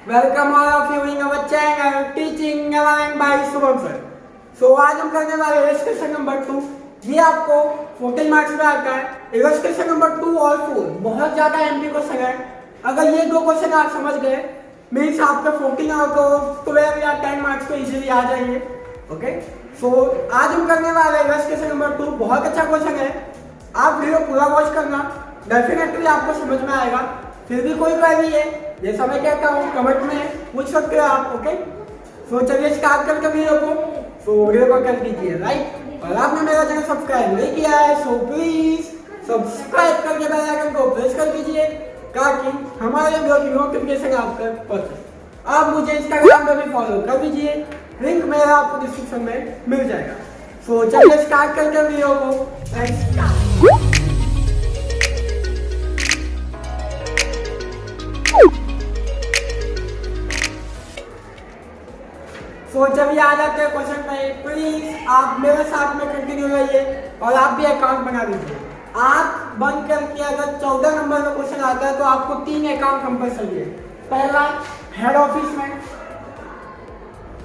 Welcome all of you in our channel teaching and by Shubham sir. So आज हम करने वाले इलस्ट्रेशन नंबर 2। ये आपको 14 मार्क्स में आता है। इलस्ट्रेशन नंबर 2 और 4 बहुत ज्यादा एमपी क्वेश्चन है। अगर ये दो क्वेश्चन आप समझ गए मीन्स आपके 14 और 12 या 10 मार्क्स तो इजीली आ जाएंगे। ओके, सो आज हम करने वाले इलस्ट्रेशन नंबर 2। बहुत अच्छा क्वेश्चन है, आप वीडियो पूरा वॉच करना, डेफिनेटली आपको समझ में आएगा। फिर भी कोई क्वेरी है जैसा मैं कहता हूँ कमेंट में पूछ सकते हो आप। ओके, सो चलिए स्टार्ट करके वीडियो को। सो वीडियो को कर दीजिए लाइक, और आपने मेरा चैनल सब्सक्राइब नहीं किया है सो प्लीज सब्सक्राइब करके बेल आइकन को प्रेस कर दीजिए ताकि हमारे वीडियो की नोटिफिकेशन आप तक पहुंचे। आप मुझे इंस्टाग्राम पर भी फॉलो कर दीजिए, लिंक मेरा आपको डिस्क्रिप्शन में मिल जाएगा। सो चलिए स्टार्ट करके वीडियो को। सो जब ये आ जाते हैं क्वेश्चन में, प्लीज आप मेरे साथ में कंटिन्यू रहिए और आप भी अकाउंट बना लीजिए। आप बंद करके अगर 14 नंबर का क्वेश्चन आता है तो आपको 3 अकाउंट कंपल्सरी है। पहला हेड ऑफिस में,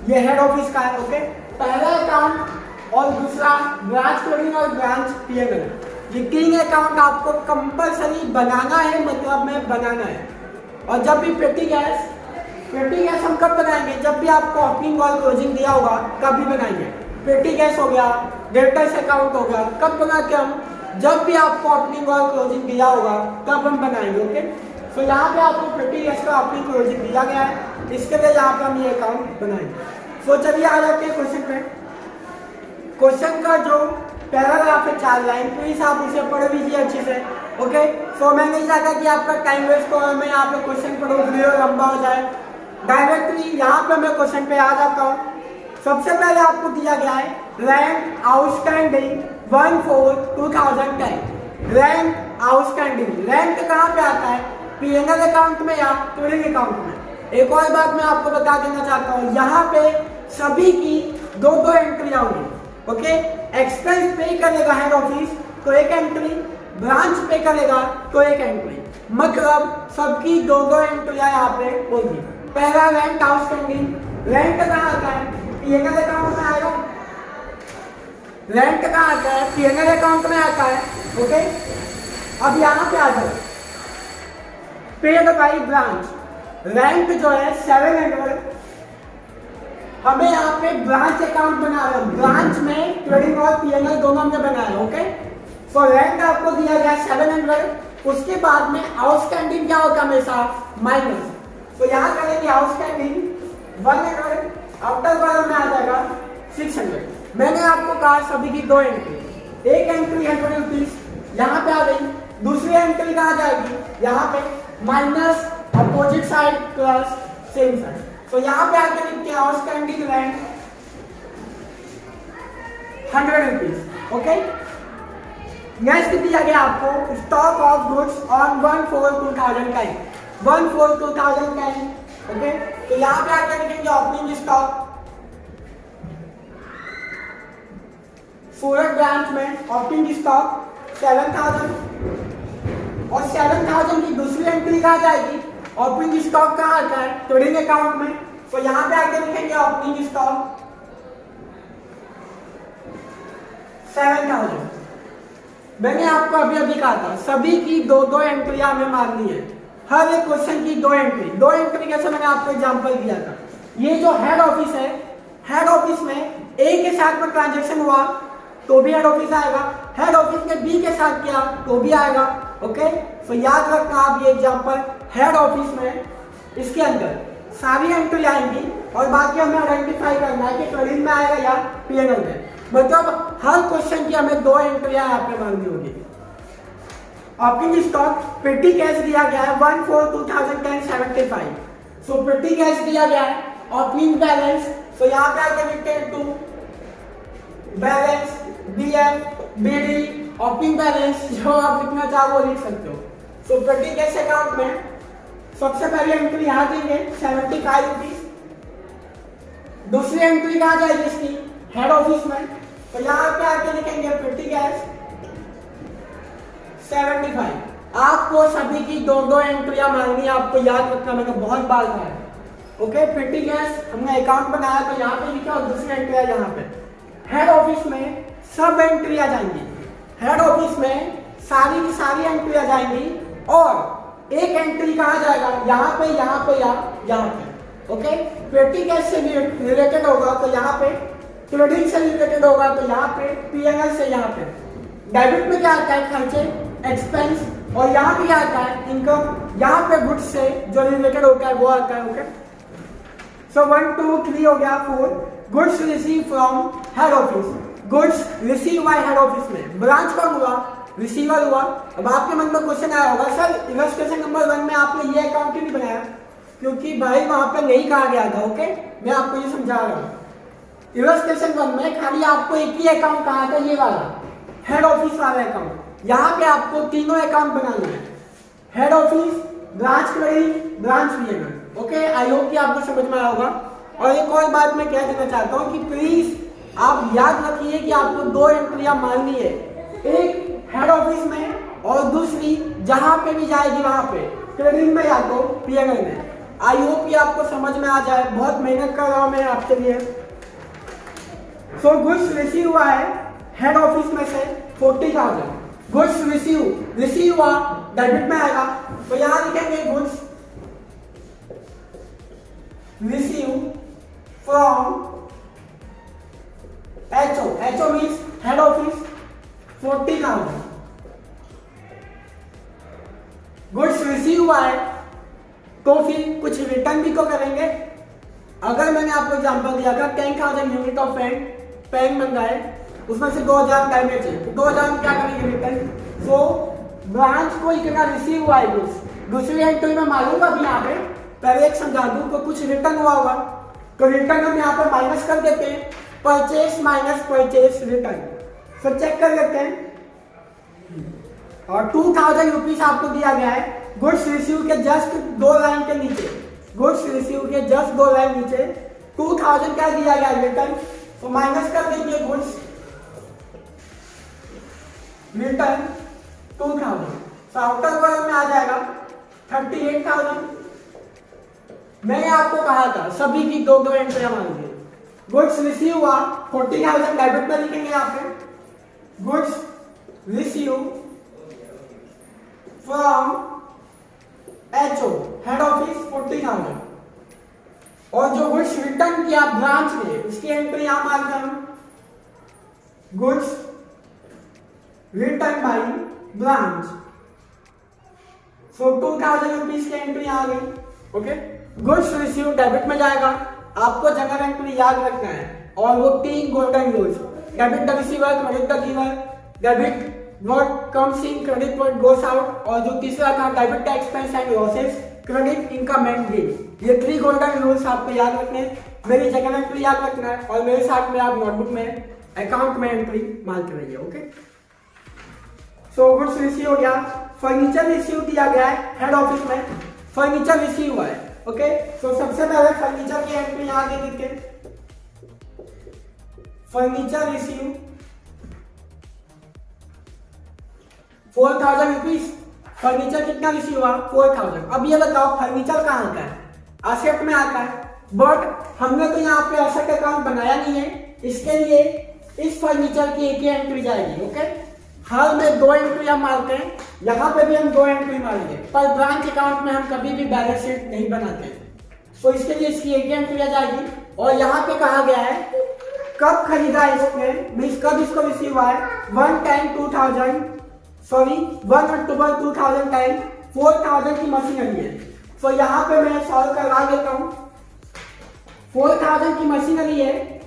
ये हेड ऑफिस का है। ओके, पहला अकाउंट और दूसरा ब्रांच कोडिंग और ब्रांच पीएनएल, ये 3 अकाउंट आपको कंपल्सरी बनाना है, मतलब में बनाना है। और जब भी पेटी गैस हम कब बनाएंगे? जब भी आपको ओपनिंग कॉल क्लोजिंग दिया होगा कभी बनाएंगे। पेटी गैस हो गया, डेटर्स अकाउंट हो गया, कब बनाते हम? जब भी आपको ओपनिंग कॉल क्लोजिंग दिया होगा तब हम बनाएंगे। ओके, तो यहाँ पे आपको पेटी गैस का ओपनिंग क्लोजिंग दिया गया है, इसके लिए यहाँ पे हम ये अकाउंट बनाएंगे। तो चलिए आ जाते हैं क्वेश्चन पे। क्वेश्चन का जो पैराग्राफ है 4 लाइन, प्लीज आप उसे पढ़ लीजिए अच्छे से। ओके, सो मैं नहीं चाहता कि आपका टाइम वेस्ट हो और मैं यहाँ पे क्वेश्चन पढ़ूँ वीडियो लंबा हो जाए। डायरेक्टली यहाँ पे मैं क्वेश्चन पे आ जाता हूँ। सबसे पहले आपको दिया गया है rank outstanding 1/4/2010। Rank outstanding, rank कहाँ पे आता है? पीएनएल अकाउंट में या ट्रेडिंग अकाउंट में? एक और बात मैं आपको बता देना चाहता हूँ, यहाँ पे सभी की 2-2 एंट्रियाँ होंगी। ओके, एक्सपेंस पे करेगा हेड ऑफिस तो एक एंट्री, ब्रांच पे करेगा तो एक एंट्री, मतलब सबकी 2-2 एंट्रियाँ यहाँ पे होगी। पहला रैंक आउटस्टैंडिंग, रैंक कहाँ आता है? पीएनएल अकाउंट में आएगा। रैंक कहाँ आता है? पीएनएल अकाउंट में आता है। ओके, अब यहाँ पे आ जाओ, पेड बाई ब्रांच, रैंक जो है 700। हमें यहाँ पे ब्रांच अकाउंट बना रहे हैं, ब्रांच में ट्रेडिंग और पीएनएल दोनों में बना है। ओके, तो रैंक आपको दिया गया 700। उसके बाद में आउटस्टैंडिंग क्या होता है? हमेशा माइनस। तो यहाँ करेंगे आउटस्टैंडिंग 100, आफ्टर कॉलम में आ जाएगा 600। मैंने आपको कहा सभी की 2 एंट्री, एक एंट्री 100 रुपीज यहाँ पे आ गई, दूसरी एंट्री कहाँ जाएगी? यहाँ पे minus opposite side plus same side. तो यहाँ पे आके लिखते हैं outstanding rank 100 rupees. Okay, next दिया गया आपको stock of goods on 1/4/2010, 1/4/2010। Okay, तो यहाँ पे आकर लिखेंगे ओपनिंग स्टॉक सूरत ब्रांच में ओपनिंग स्टॉक 7000, और 7000 की दूसरी एंट्री कहाँ जाएगी? ओपनिंग स्टॉक कहाँ आता है? ट्रेडिंग अकाउंट में। तो यहाँ पे आकर लिखेंगे ओपनिंग स्टॉक 7000। मैंने आपको अभी अभी कहा था सभी की 2-2 एंट्रियां हमें मारनी है, हर एक क्वेश्चन की 2 एंट्री। 2 एंट्री कैसे? मैंने आपको एग्जांपल दिया था। ये जो हेड ऑफिस है, हेड ऑफिस में ए के साथ में ट्रांजैक्शन हुआ तो भी हेड ऑफिस आएगा, हेड ऑफिस ने बी के साथ किया तो भी आएगा। ओके, तो याद रखना आप ये एग्जांपल, हेड ऑफिस में इसके अंदर सारी एंट्री आएंगी और बाकी हमें आइडेंटिफाई करना है कि ट्रेडिंग में आएगा या पीएनएल में। मतलब हर क्वेश्चन की हमें 2 एंट्रियां यहाँ पे मांगनी होगी। ओपनिंग स्टॉक पेटी कैश दिया गया है 1/4/2010 75। सो पेटी कैश दिया गया है, ओपनिंग बैलेंस, तो यहाँ पे आके लिखते हैं 2 balance BF BD opening balance, जो आप लिखना चाहो वो लिख सकते हो। सो पेटी कैश अकाउंट में सबसे पहली एंट्री यहाँ देंगे 75 रुपीज, दूसरी एंट्री कहाँ जाएगी इसकी? हेड ऑफिस में। तो यहाँ पे आके लिखेंगे पेटी कैश 75। आपको सभी की 2-2 एंट्रियां मांगनी है, आपको याद रखना, मैंने बहुत बार कहा है। ओके, पेटी गैस हमने अकाउंट बनाया तो यहाँ पे लिखा और दूसरी एंट्री है यहाँ पे। हेड ऑफिस में सब एंट्री आ जाएंगी, हेड ऑफिस में सारी की सारी एंट्री आ जाएंगी और एक एंट्री कहाँ जाएगा, यहाँ पे यहाँ पे यहाँ पे। ओके, पेटी गैस से रिलेटेड होगा तो यहाँ पे, क्रेडिट से रिलेटेड होगा तो यहाँ पे, पीएनएल से यहाँ पे। डेबिट में क्या आता है, खर्चे, एक्सपेंस, और यहाँ पे क्या आता है, इनकम। यहाँ पे गुड्स से जो रिलेटेड होता है वो आता है। ओके, सो 1 2 3 हो गया। 4 goods receive from head office, goods receive by head office में ब्रांच कौन हुआ, रिसीवर हुआ। अब आपके मन में क्वेश्चन आया होगा, सर इलस्ट्रेशन नंबर 1 में आपने ये अकाउंट क्यों नहीं बनाया, क्योंकि भाई वहां पे नहीं कहा गया था। ओके, मैं आपको ये समझा रहा हूँ। इलस्ट्रेशन 1 में खाली आपको एक ही अकाउंट कहा था, ये वाला हेड ऑफिस वाला अकाउंट। यहाँ पे आपको तीनों अकाउंट बनाने हैं, head office, branch credit, branch PNL. Okay, I hope कि आपको समझ में आया होगा। और एक और बात मैं कह देना चाहता हूँ कि प्लीज आप याद रखिए कि आपको 2 एंट्रियां मारनी है, एक हेड ऑफिस में और दूसरी जहां पे भी जाएगी वहां पे, क्रेडिट में या तो पीएनएल में। आई होप कि आपको समझ में आ जाए, बहुत मेहनत कर रहा हूं मैं आपके लिए। सो गुड्स रिसीव हुआ है हेड ऑफिस में से 40,000, गुड्स रिसीव हुआ डेबिट में आएगा तो यहां लिखेंगे goods receive from HO means head office 40,000। Goods receive हुआ है तो फिर कुछ रिटर्न भी तो करेंगे। अगर मैंने आपको एग्जांपल दिया था 10,000 यूनिट ऑफ पेन मंगाए, उसमें से 2,000 डैमेज है, तो 2,000 में क्या करेंगे रिटर्न। सो ब्रांच को इतना रिसीव हुआ है गुड्स, दूसरी एंट्री में मालूंगा अभी यहाँ पे, पहले एक समझा दूं तो कुछ रिटर्न हुआ होगा, तो रिटर्न हम यहाँ पे माइनस कर देते हैं, purchase minus purchase return. So check कर लेते हैं। और 2,000 रुपीज आपको दिया गया है गुड्स रिसीव के जस्ट 2 लाइन के नीचे, गुड्स रिसीव के जस्ट 2 लाइन नीचे 2,000 क्या दिया गया रिटर्न, तो माइनस कर देंगे गुड्स रिटर्न 2,000। तो आउटर वर्ड में आ जाएगा 38,000। मैंने आपको कहा था सभी की 2 एंट्रियां मांगी। गुड्स रिसीव हुआ 40,000 डेबिट में लिखेंगे यहाँ पे, goods receive from HO head office 40,000, और जो गुड्स रिटर्न किया ब्रांच में उसकी एंट्री यहां मारते हम, goods return by branch. So 2,000 rupees की एंट्री आ गई। ओके, गुड्स रिसीव डेबिट में जाएगा, आपको जनरल एंट्री याद रखना है, और वो 3 golden rules, debit the receiver, credit the giver, debit what comes in, credit what goes out, और जो तीसरा था debit the expense and losses, credit income and gain. ये 3 गोल्डन रूल्स आपको याद रखने हैं, मेरी जनरल एंट्री याद रखना है, और मेरे साथ में आप नोटबुक में अकाउंट में एंट्री मारते रहिए। ओके, सो गुड्स रिसीव हो गया। फर्नीचर रिसीव दिया गया है हेड ऑफिस में, फर्नीचर रिसीव हुआ है। ओके, सो सबसे पहले फर्नीचर की एंट्री यहां दे देते हैं, फर्नीचर रिसीव 4,000 रुपीज। फर्नीचर कितना रिसीव हुआ, 4,000। अब ये बताओ फर्नीचर कहाँ आता है, एसेट में आता है, बट हमने तो यहाँ पे एसेट अकाउंट बनाया नहीं है, इसके लिए इस फर्नीचर की एक ही एंट्री जाएगी। ओके, हर में 2 एंट्री हम मारते हैं, यहाँ पे भी हम 2 एंट्री मारेंगे, पर ब्रांच अकाउंट में हम कभी भी बैलेंस शीट नहीं बनाते, तो इसके लिए इसकी एक एंट्री आ जाएगी। और यहाँ पे कहा गया है कब खरीदा इसने, मीन्स कब इसको रिसीव हुआ है, 1 अक्टूबर 2010 4,000 की मशीनरी है। तो यहाँ पे मैं सॉल्व करवा देता हूँ। 4,000 की मशीनरी है,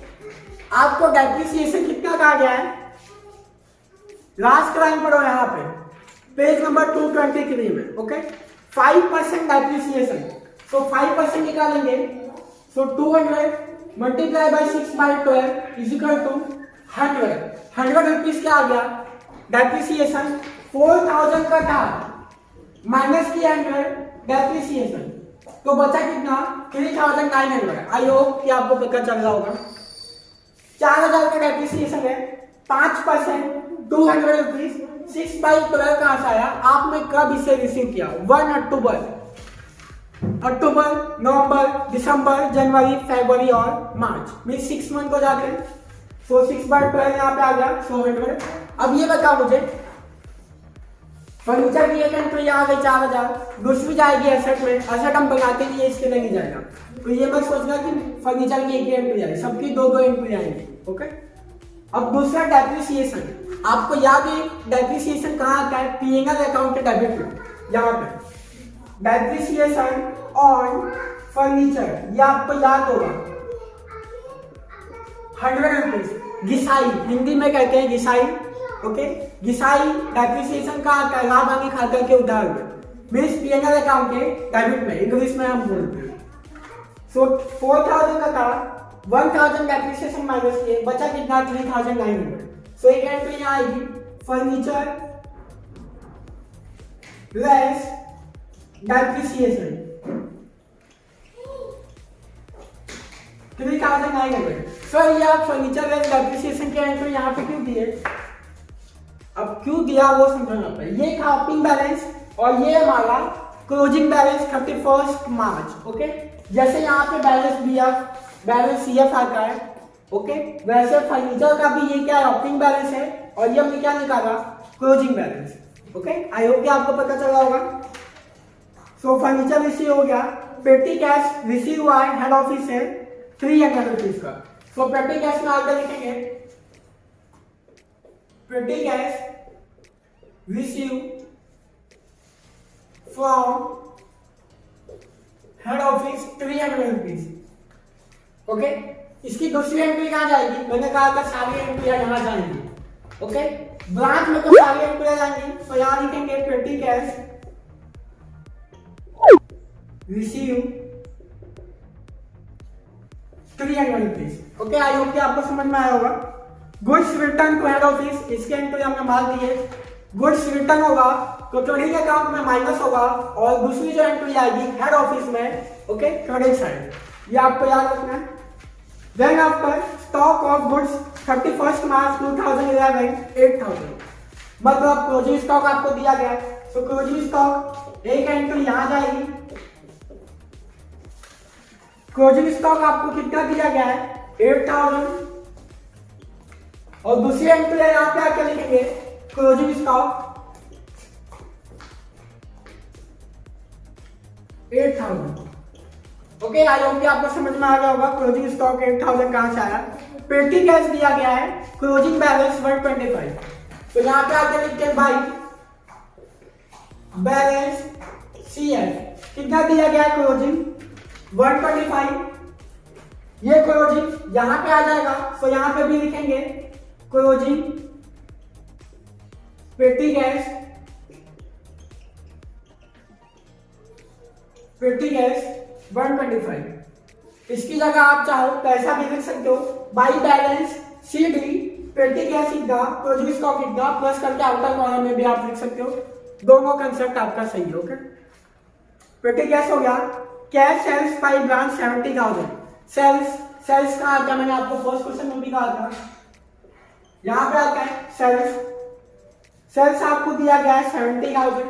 आपको डेप्रिसिएशन कितना कहा गया है, लास्ट लाइन पढ़ो यहाँ पे पेज नंबर 223 में। ओके, 5% डेप्रिसिएशन, सो 5% निकालेंगे, so 200 multiply by 6/12 is equal to 100 rupees क्या आ गया डेप्रिसिएशन। 4,000 का था माइनस किया 100 डेप्रिसिएशन, तो बचा कितना 3,900। आई होप कि आपको पता चल रहा होगा। 4,000 का डेप्रिसिएशन है, 5% 200 रुपीज, 6/12 कहां से आया, आपने कब इसे रिसीव किया, 1 अक्टूबर अक्टूबर, नवंबर, दिसंबर, जनवरी, फरवरी और मार्च, मीन 6 मंथ हो जाते हैं। सो 6/12 यहाँ पे आ गया 100। अब ये बताओ मुझे, फर्नीचर की एक एंट्री आ गई 4000, दूसरी जाएगी एसेट में, एसेट हम बनाते नहीं है इसके लिए नहीं जाएगा, तो ये मत सोचना कि फर्नीचर की एक ही एंट्री आएगी, सबकी दो दो एंट्री आएंगी। ओके, अब दूसरा डेप्रिसिएशन, आपको याद है डेप्रिसिएशन कहाँ आता है, पीएनएल अकाउंट के डेबिट में, यहाँ पे डेप्रिसिएशन ऑन फर्नीचर, ये आपको याद होगा 100 रुपीज, घिसाई हिंदी में कहते हैं घिसाई। ओके, घिसाई डेप्रिसिएशन का आता है लाभ हानि खाता के उधार में, मीन्स पीएनएल अकाउंट के डेबिट में, इंग्लिश में हम बोलते हैं। सो 4000 का था, 1000 डेप्रिसिएशन माइनस किए, बचा कितना 3900। सो एक एंट्री यहाँ आएगी फर्नीचर लेस डेप्रिसिएशन 3900। सर ये आप फर्नीचर लेस डेप्रिसिएशन के एंट्री यहाँ पे क्यों दिए, अब क्यों दिया वो समझना पड़ेगा। ये था ओपनिंग बैलेंस और ये हमारा क्लोजिंग बैलेंस 31 मार्च। ओके, जैसे यहाँ पे बैलेंस बीएफ बैलेंस सीएफ आता है, ओके, वैसे फर्नीचर का भी ये क्या है ओपनिंग बैलेंस है और ये हमने क्या निकाला closing balance. Okay, I hope कि आपको पता चला होगा। सो फर्नीचर रिसीव हो गया, पेटी कैश रिसीव हुआ है हेड ऑफिस से 300 रुपीज का। सो पेटी कैश में आगे लिखेंगे petty cash receive from head office 300 rupees. Okay, इसकी दूसरी एंट्री कहाँ जाएगी, मैंने कहा था सारी एंट्री यहाँ जाएंगी। ओके, ब्रांच में तो सारी एंट्री जाएंगी, तो यहाँ लिखेंगे petty cash receive 300 rupees. Okay, I hope कि आपको समझ में आया होगा। Goods return to head office, इसके एंट्री हमने मार दिए, गुड्स रिटर्न होगा तो ट्रेडिंग अकाउंट में माइनस होगा और दूसरी जो एंट्री आएगी हेड ऑफिस में, ओके, क्रेडिट साइड, ये आपको याद रखना है। Then after stock of goods 31 March 2011 8000, मतलब क्लोजिंग स्टॉक आपको दिया गया है, तो क्लोजिंग स्टॉक एक एंट्री यहाँ जाएगी, क्लोजिंग स्टॉक आपको कितना दिया गया है 8000 और दूसरी एंट्री यहाँ पे आके लिखेंगे closing stock 8000। Okay, I hope कि आपको समझ में आ गया होगा क्लोजिंग स्टॉक 8000 कहां से आया। पेटी कैश दिया गया है क्लोजिंग बैलेंस 125, तो यहाँ पे आके लिखते हैं भाई बैलेंस सीएफ कितना दिया गया है क्लोजिंग 125, ये क्लोजिंग यहाँ पे आ जाएगा, तो यहाँ पे भी लिखेंगे क्लोजिंग पेटी कैश 125। इसकी जगह आप चाहो पैसा भी लिख सकते हो, बाई बैलेंस सीडी पेटी कैश इतना क्लोजिंग स्टॉक इतना प्लस करके आउटर कॉलम में भी आप लिख सकते हो, दोनों कंसेप्ट आपका सही है। ओके, पेटी कैश हो गया। Cash sales by branch 70,000, sales का आता है, मैंने आपको फर्स्ट क्वेश्चन में भी कहा था, यहां पे आता है सेल्स आपको दिया गया है 70,000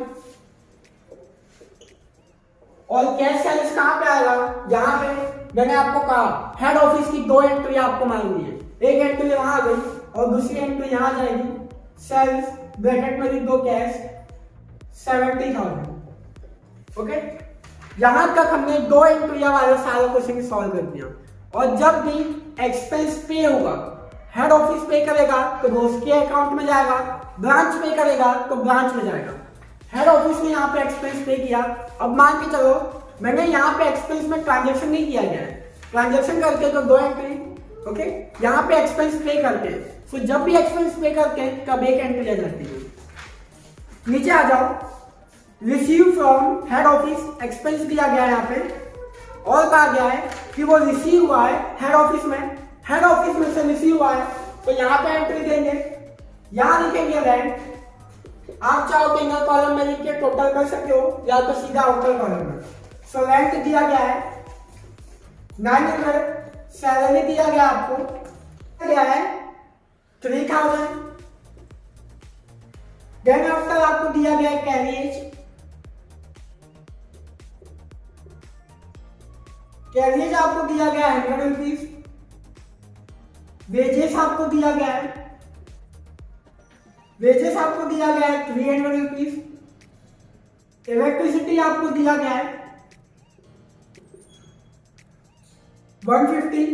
और कैश सेल्स कहां पे आएगा, यहाँ पे मैंने आपको कहा हेड ऑफिस की दो एंट्री आपको मालूम है, एक एंट्री वहां आ गई और दूसरी एंट्री यहाँ जाएगी, सेल्स ब्रैकेट में लिख दो कैश 70,000। ओके, यहां तक हमने दो एंट्री वाले सारा क्वेश्चन सॉल्व कर दिया। और जब भी एक्सपेंस पे होगा, हेड ऑफिस पे करेगा तो वो उसके अकाउंट में जाएगा, ब्रांच पे करेगा तो ब्रांच में जाएगा। हेड ऑफिस ने यहाँ पे एक्सपेंस पे किया, अब मान के चलो मैंने यहाँ पे एक्सपेंस में ट्रांजेक्शन नहीं किया गया है, ट्रांजेक्शन करके तो दो एंट्री, ओके, यहाँ पे एक्सपेंस पे करके, तो जब भी एक्सपेंस पे करके तब एक एंट्री आ जाती है। नीचे आ जाओ, receive from head office expense दिया गया है यहाँ पे और कहा गया है कि वो रिसीव हुआ है हेड ऑफिस में से रिसीव हुआ है, तो यहाँ पे एंट्री देंगे, यहाँ लिखेंगे रेंट, आप चाहो तो इनर कॉलम में लिख के टोटल कर सकते हो या तो सीधा आउटर कॉलम में। सो रेंट दिया गया है 900, सैलरी दिया गया आपको गया है 3000, देन आफ्टर आपको दिया गया है कैरियज कैरियज आपको दिया गया है 100 रुपीज, वेजेस आपको दिया गया है, वेजेस आपको दिया गया है 300 रुपीज, इलेक्ट्रिसिटी आपको दिया गया है 150,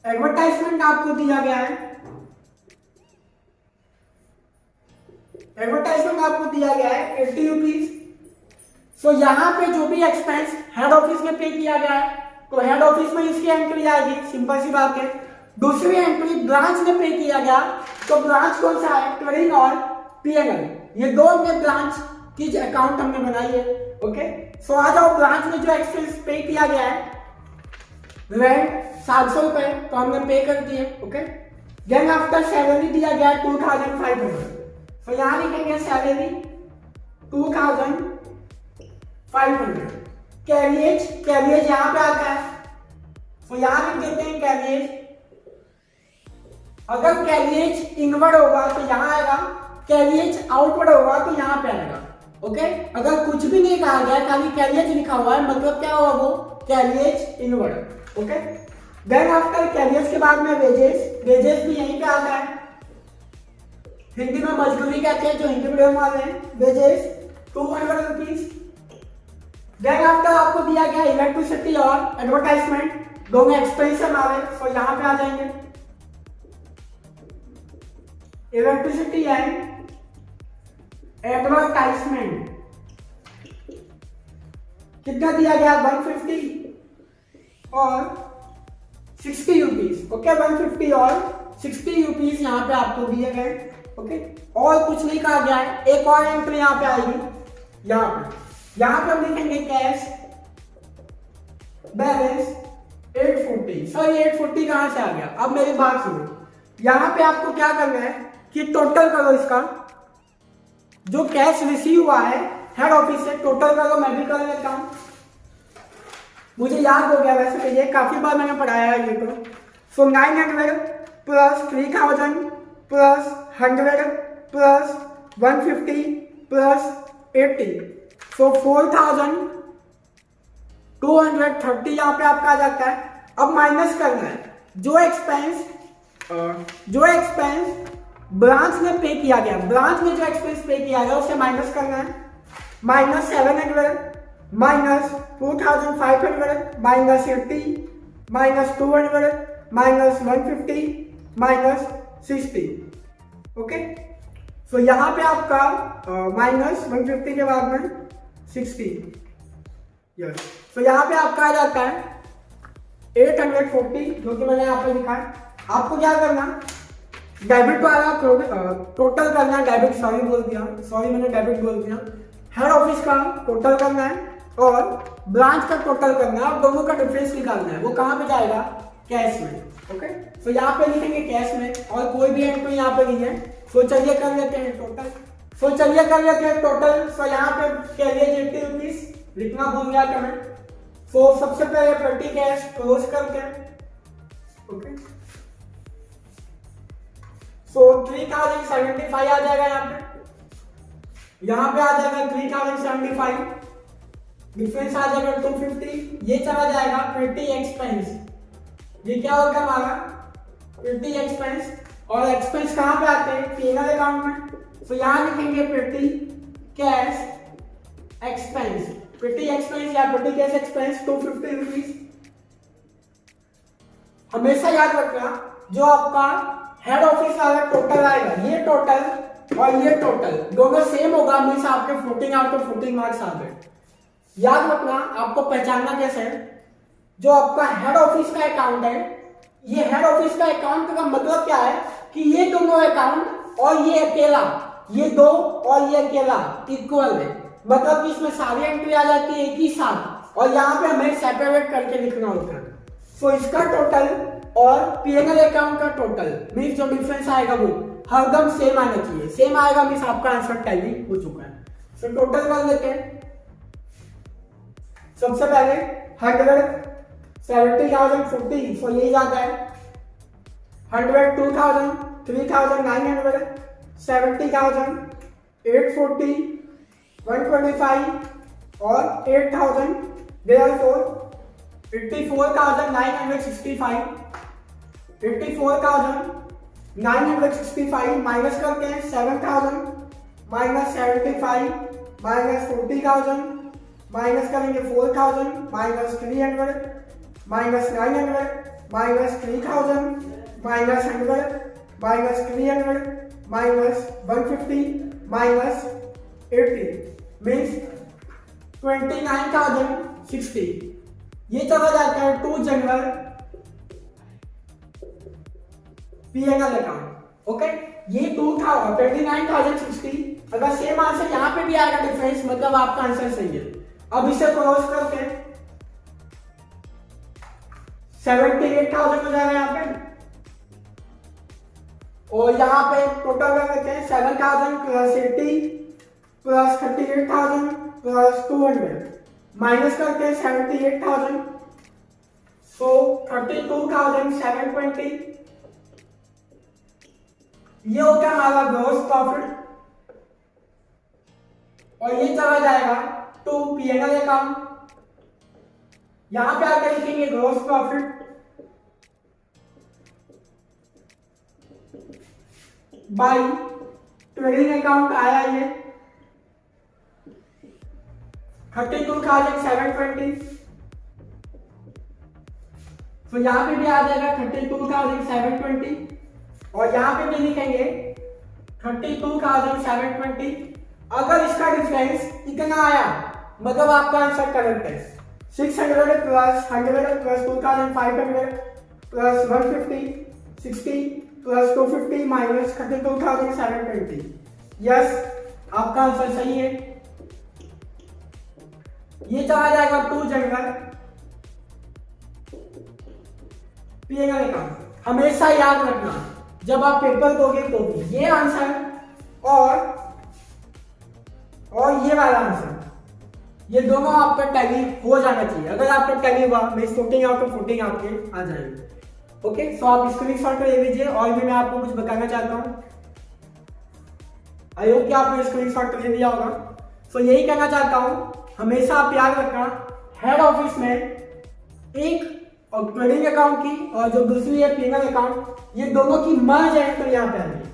एडवर्टाइजमेंट आपको दिया गया है, एडवर्टाइजमेंट आपको दिया गया है 80 रुपीज। सो यहाँ पे जो भी एक्सपेंस हेड ऑफिस में पे किया गया है तो हेड ऑफिस में इसकी एंट्री आएगी, सिंपल सी बात है। दूसरी एंट्री ब्रांच में पे किया गया तो ब्रांच कौन सा है, ट्रेडिंग और पीएनएल, ये दो हमने ब्रांच की अकाउंट हमने बनाई है। ओके, सो आ जाओ ब्रांच में जो एक्सपेंस पे किया गया है रेंट 700 रुपए तो हमने पे कर दिए। ओके, देन आफ्टर सैलरी दिया गया 2500, तो यहां लिखेंगे सैलरी 2500। कैरियज, कैरियज यहां पे आता है तो यहां लिख देते हैं कैरियज। अगर कैरियज इनवर्ड होगा तो यहां आएगा, कैरियज आउटवर्ड होगा तो यहां पे आएगा। ओके, अगर कुछ भी नहीं कहा गया खाली कैरियज लिखा हुआ है मतलब क्या होगा वो carriage inward. Okay, then after carriage के बाद में वेजेस, वेजेस भी यहीं पे आता है, हिंदी में मजदूरी कहते हैं जो हिंदी मीडियम वाले हैं। Wages 200 rupees. देन आफ्टर आपको दिया गया इलेक्ट्रिसिटी और एडवर्टाइजमेंट, दोनों एक्सपेंस हमारे, तो यहां पे आ जाएंगे इलेक्ट्रिसिटी एंड एडवर्टाइजमेंट। कितना दिया गया 150 और 60 रुपीज। ओके, 150 और 60 रुपीज यहाँ पे आपको दिए गए। ओके, और कुछ नहीं कहा गया है। एक और एंट्री यहाँ पे आएगी, यहाँ पे हम लिखेंगे कैश बैलेंस 840। सर 840 कहां से आ गया, अब मेरी बात सुनो, यहाँ पे आपको क्या करना है कि टोटल करो इसका जो कैश रिसीव हुआ है हेड ऑफिस से, टोटल करो। मैं भी कर लेता हूं, मुझे याद हो गया वैसे तो ये काफी बार मैंने पढ़ाया है ये तो। सो 900 प्लस 3000 प्लस 100 प्लस 150 प्लस 80, सो 4230 यहाँ पे आपका आ जाता है। अब माइनस करना है जो एक्सपेंस ब्रांच में पे किया गया, ब्रांच में जो एक्सपेंस पे किया गया उसे माइनस करना है। Minus 700 minus 2500 minus 80 minus 200 minus 150 minus 60। Okay, so यहाँ पे आपका माइनस 150 के बाद में 60, यस। सो यहाँ पे आपका आ जाता है 840 जो कि मैंने यहाँ पे लिखा है। आपको क्या करना, डेबिट वाला टोटल करना है, डेबिट सॉरी मैंने डेबिट बोल दिया। हेड ऑफिस का टोटल करना है और ब्रांच का टोटल करना है और दोनों का डिफरेंस निकालना है। वो कहाँ पे जाएगा, कैश में। ओके, सो यहाँ पे लिखेंगे कैश में और कोई भी एंट्री यहाँ पे नहीं है। सो चलिए कर लेते हैं टोटल। सो यहाँ पे कैरियज 80 रुपीज लिखना भूल गया था मैं। सो सबसे पहले पेटी कैश क्लोज करते हैं। ओके, सो 3075 आ जाएगा यहाँ पे आ जाएगा 3075, डिफरेंस आ जाएगा 250, ये चला जाएगा पेटी एक्सपेंस। ये क्या होगा हमारा पेटी एक्सपेंस, और एक्सपेंस कहाँ पे आते हैं, पीएनएल अकाउंट में। तो यहाँ लिखेंगे पेटी कैश एक्सपेंस, पेटी एक्सपेंस या पेटी कैश एक्सपेंस 250 रुपीज। हमेशा याद रखना जो आपका हेड ऑफिस वाला टोटल आएगा, ये टोटल और ये टोटल दोनों सेम होगा, मीन्स आपके 14 आउट ऑफ 14 मार्क्स आ गए। याद रखना, आपको पहचानना कैसे है, जो आपका हेड ऑफिस का अकाउंट है, ये हेड ऑफिस का अकाउंट का मतलब क्या है कि ये दोनों अकाउंट और ये अकेला, ये दो और ये अकेला इक्वल है, मतलब कि इसमें सारी एंट्री आ जाती है एक ही साथ, और यहाँ पे हमें सेपरेट करके लिखना होता है। सो इसका टोटल और पीएनएल अकाउंट का टोटल मीन्स जो डिफरेंस आएगा वो हरदम सेम आना चाहिए। सेम आएगा मीन्स आपका आंसर टैली हो चुका है। सो टोटल कर लेते हैं। सबसे पहले 170,040, सो यही जाता है 102,000, 3,900, 70,000, 840, 125 और 8,000, therefore 84,965 84,965 माइनस करते हैं 7,000 माइनस 75 माइनस 40,000 माइनस करेंगे 4,000 minus 300 minus 900 minus 3,000 minus 100 minus 300 minus 150 minus 80 means 29,060। ये चला जाता है to general P&L account. Okay, ये 29,060। अगर सेम आंसर यहाँ पे भी आएगा डिफरेंस, मतलब आपका आंसर सही है। अब इसे क्रॉस करके 78,000 हो जाएगा यहाँ पे, और यहाँ पे टोटल कर लेते हैं 7,000 प्लस 80 प्लस 38,000 प्लस 200 माइनस करते हैं 78,000, सो 32,720। ये हो गया हमारा ग्रॉस प्रॉफिट, और ये चला जाएगा टू P&L अकाउंट। यहां पे आकर लिखेंगे gross profit by trading account आया ये 32,720। तो यहां पे भी आ जाएगा 32,720, और यहां पे भी लिखेंगे 32,720। अगर इसका डिफरेंस इतना आया मतलब आपका आंसर करेक्ट है। 600 plus 100 plus 2,500 plus 150 60 plus 250 minus 32,720। Yes, आपका आंसर सही है। ये चला जाएगा टू जनरल P&L अकाउंट। हमेशा याद रखना जब आप पेपर दोगे तो भी ये आंसर और ये वाला आंसर, ये दोनों आपका टैली हो जाना चाहिए। अगर आपका टैली हुआ मैं 14 आउट ऑफ 14 आपके आ जाएंगे। ओके, सो आप स्क्रीनशॉट ले लीजिए। और भी मैं आपको कुछ बताना चाहता हूँ, आई होप कि आपने स्क्रीनशॉट ले लिया होगा। सो यही कहना चाहता हूँ, हमेशा आप याद रखना हेड ऑफिस में एक और ट्रेडिंग अकाउंट की और जो दूसरी है P&L अकाउंट, ये दोनों की मर्ज एंट्री यहाँ पे आएगी।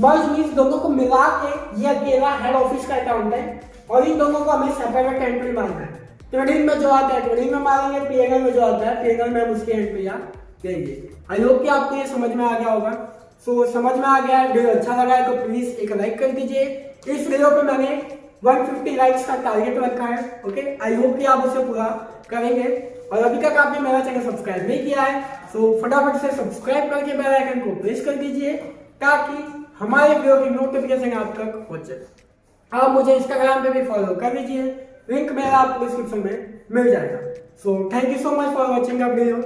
मर्ज मीन्स दोनों को मिला के ये अकेला हेड ऑफिस का अकाउंट है, और इन दोनों को हमें सेपरेट एंट्री मारना है। ट्रेडिंग में जो आता है ट्रेडिंग में मारेंगे, P&L में जो आता है P&L में हम उसकी एंट्री यहाँ देंगे। आई होप कि आपको ये समझ में आ गया होगा। सो समझ में आ गया है, वीडियो अच्छा लगा है तो प्लीज एक लाइक कर दीजिए। इस वीडियो पे मैंने 150 लाइक्स का टारगेट रखा है। ओके, आई होप कि आप उसे पूरा करेंगे। और अभी तक आपने मेरा चैनल सब्सक्राइब नहीं किया है तो फटाफट से सब्सक्राइब करके बेल आइकन को प्रेस कर दीजिए ताकि हमारे वीडियो की नोटिफिकेशन आप तक पहुंचे। आप मुझे इंस्टाग्राम पे भी फॉलो कर लीजिए, लिंक मेरा आपको डिस्क्रिप्शन में मिल जाएगा। So thank you so much for watching the video.